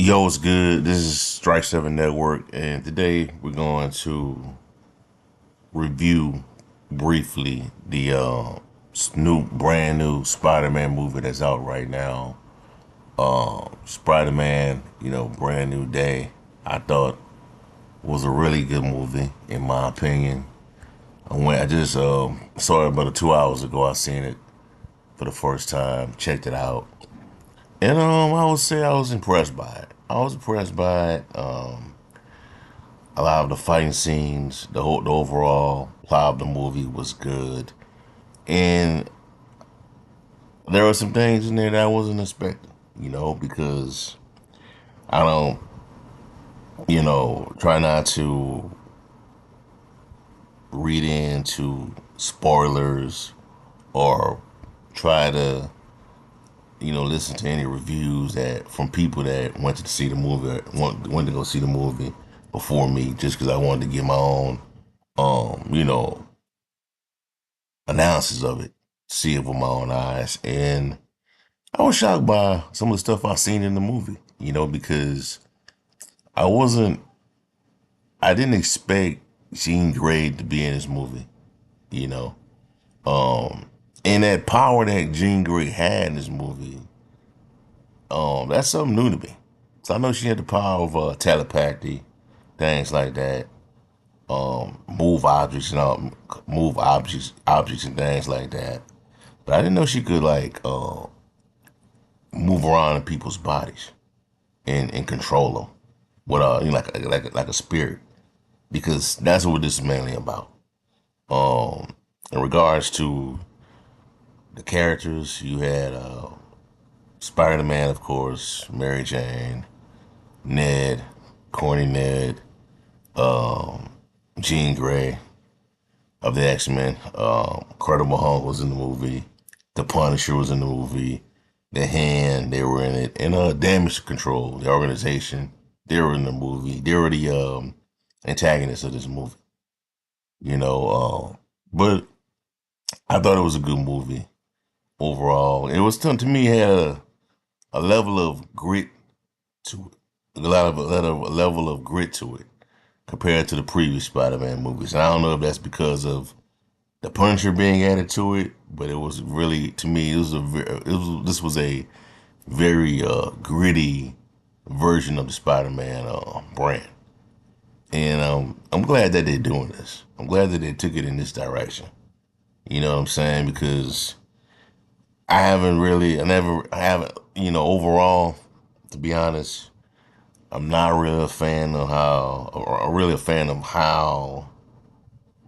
Yo, what's good? This is Strike 7 Network, and today we're going to review briefly the brand new Spider-Man movie that's out right now. Spider-Man, brand new day. I thought was a really good movie, in my opinion. I just saw it about 2 hours ago. I seen it for the first time, checked it out, and I would say I was impressed by it. I was impressed by it. A lot of the fighting scenes, the overall plot of the movie was good, and there were some things in there that I wasn't expecting. Because I don't, try not to read into spoilers or try to, listen to any reviews that from people that went to see the movie, went to go see the movie before me, just because I wanted to get my own, um, you know, analysis of it, see it with my own eyes. And I was shocked by some of the stuff I seen in the movie, because I wasn't, I didn't expect Jean Grey to be in this movie, you know. Um, and that power that Jean Grey had in this movie, that's something new to me. So I know she had the power of telepathy, things like that, move objects and all, move objects and things like that. But I didn't know she could like move around in people's bodies and control them with like a spirit, because that's what this is mainly about. In regards to the characters, you had Spider-Man, of course, Mary Jane, Ned, Corny Ned, um, Jean Grey of the X-Men. Incredible Hulk was in the movie. The Punisher was in the movie. The Hand, they were in it. And Damage Control, the organization, they were in the movie. They were the antagonists of this movie. You know, but I thought it was a good movie overall. It was to me had a level of grit to it, a level of grit to it compared to the previous Spider-Man movies. And I don't know if that's because of the Punisher being added to it, but it was really, to me, this was a very gritty version of the Spider-Man brand. And I'm glad that they're doing this. I'm glad that they took it in this direction. You know what I'm saying? Because I haven't, overall, to be honest, I'm not really a fan of how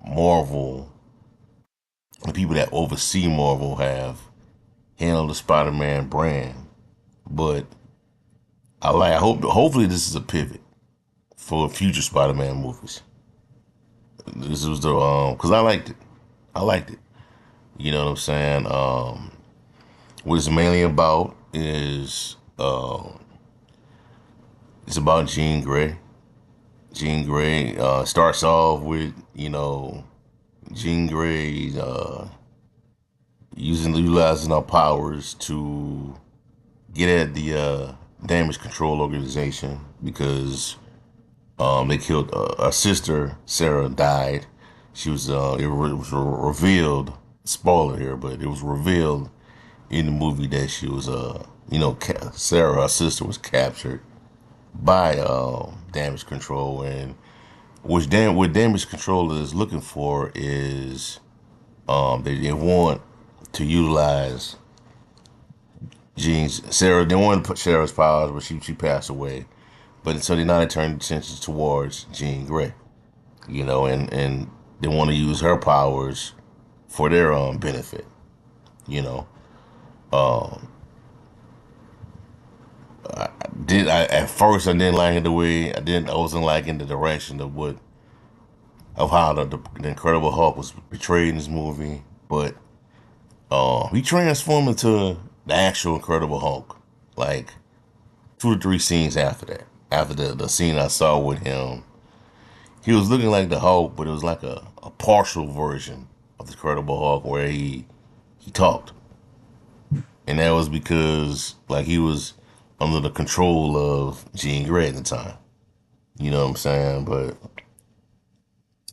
Marvel, the people that oversee Marvel have handled the Spider-Man brand. But hopefully this is a pivot for future Spider-Man movies. This was because I liked it. I liked it. You know what I'm saying? What it's mainly about is it's about Jean Grey. Jean Grey starts off with Jean Grey utilizing our powers to get at the damage control organization, because they killed our sister. Sarah died. She was it was revealed, spoiler here, but it was revealed in the movie that she was Sarah, our sister, was captured by damage control. And what damage control is looking for is they want to utilize Jean's Sarah. They wanted to put Sarah's powers, but she passed away. But so they now turn attention towards Jean Grey, and they want to use her powers for their benefit. You know, um, I at first I didn't like it the way I wasn't liking the direction of how the Incredible Hulk was portrayed in this movie, but he transformed into the actual Incredible Hulk, like 2 to 3 scenes after that. After the scene I saw with him, he was looking like the Hulk, but it was like a partial version of the Incredible Hulk where he talked, and that was because like he was under the control of Jean Grey at the time. You know what I'm saying? But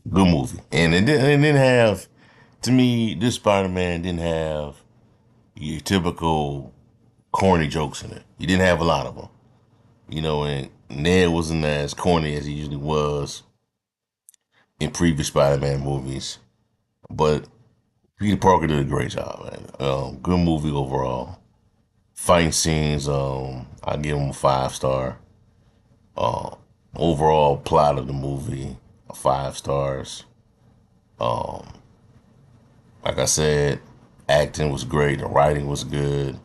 good movie, and it didn't have, to me, this Spider-Man didn't have your typical corny jokes in it. He didn't have a lot of them. You know, and Ned wasn't as corny as he usually was in previous Spider-Man movies, but Peter Parker did a great job, man. Good movie overall. Fighting scenes, I give him a 5 star. Uh, Overall plot of the movie, 5 stars. Um, like I said, acting was great. The writing was good.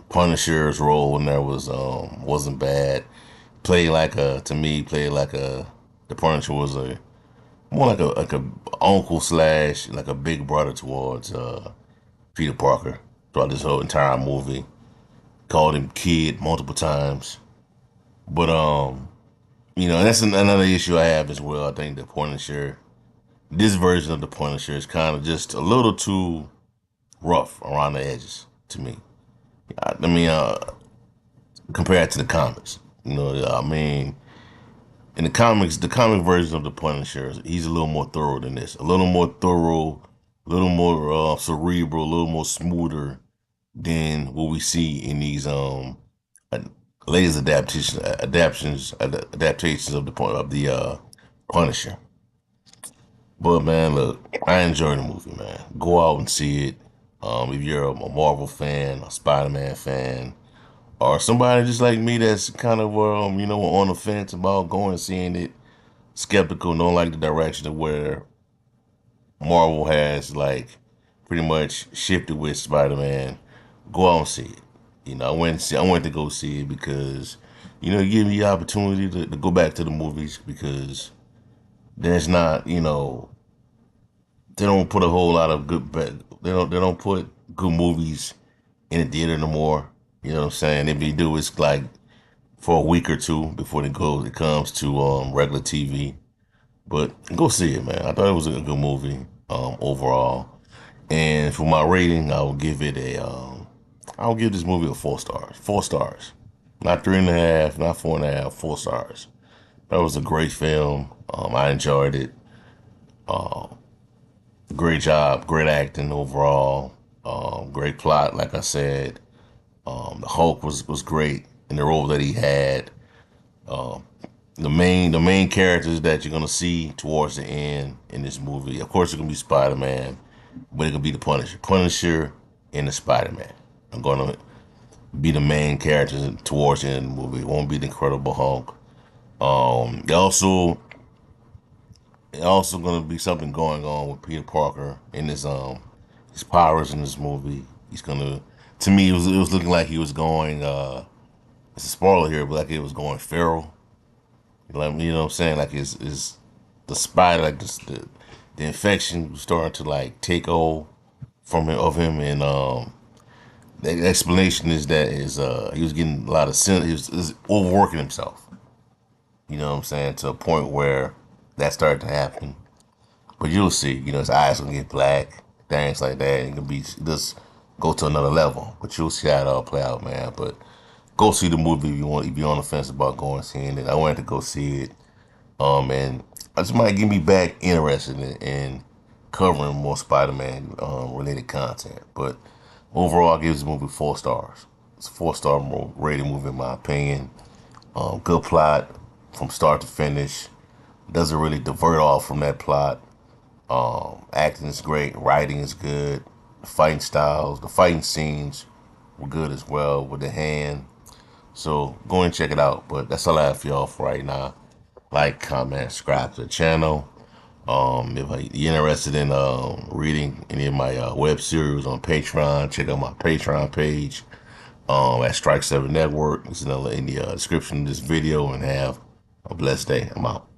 Punisher's role in there wasn't bad. Played like a to me played like a the Punisher was a more like a uncle slash like a big brother towards Peter Parker throughout this whole entire movie. Called him kid multiple times, but that's another issue I have as well. I think the Punisher, this version of the Punisher, is kind of just a little too rough around the edges to me. I mean, compared to the comics, I mean, in the comics, the comic version of the Punisher, he's a little more thorough than this. A little more thorough, a little more cerebral, a little more smoother than what we see in these uh, latest adaptations of the Punisher. But man, look, I enjoy the movie, man. Go out and see it. If you're a Marvel fan, a Spider-Man fan, or somebody just like me that's kind of on the fence about going and seeing it, skeptical, don't like the direction of where Marvel has like pretty much shifted with Spider-Man, go out and see it. I went to go see it because it gave me the opportunity to go back to the movies because there's not, they don't put a whole lot of they don't put good movies in the theater no more. You know what I'm saying? If they do, it's like for a week or two before it comes to regular TV. But go see it, man. I thought it was a good movie overall. And for my rating, I'll give this movie a 4 stars. 4 stars. Not 3.5, not 4.5, 4 stars. That was a great film. I enjoyed it. Great job, great acting overall. Great plot, like I said. The Hulk was great in the role that he had. Um, the main characters that you're gonna see towards the end in this movie, of course, it's gonna be Spider-Man, but it could be the Punisher, and the Spider-Man. I'm gonna be the main characters towards the end of the movie. It won't be the Incredible Hulk. Um, it also it also gonna be something going on with Peter Parker in his powers in this movie. He's gonna to me it was looking like he was going it's a spoiler here, but like it was going feral. Like you know what I'm saying? Like is the spider like the infection was starting to like take hold from him of him and the explanation is that he was getting a lot of he was overworking himself. You know what I'm saying? To a point where that started to happen. But you'll see, his eyes gonna get black, things like that. It can be just go to another level. But you'll see how it all play out, man. But go see the movie if you want. If you're on the fence about going seeing it, I wanted to go see it. And I just might get me back interested in covering more Spider-Man related content. But overall, I give this movie 4 stars. It's a 4 star rated movie in my opinion. Good plot from start to finish. Doesn't really divert off from that plot. Acting is great. Writing is good. The fighting scenes were good as well with the hand. So go and check it out. But that's all I have for y'all for right now. Like, comment, subscribe to the channel. If you're interested in reading any of my web series on Patreon, check out my Patreon page at Strike 7 Network. It's in the description of this video. And have a blessed day. I'm out.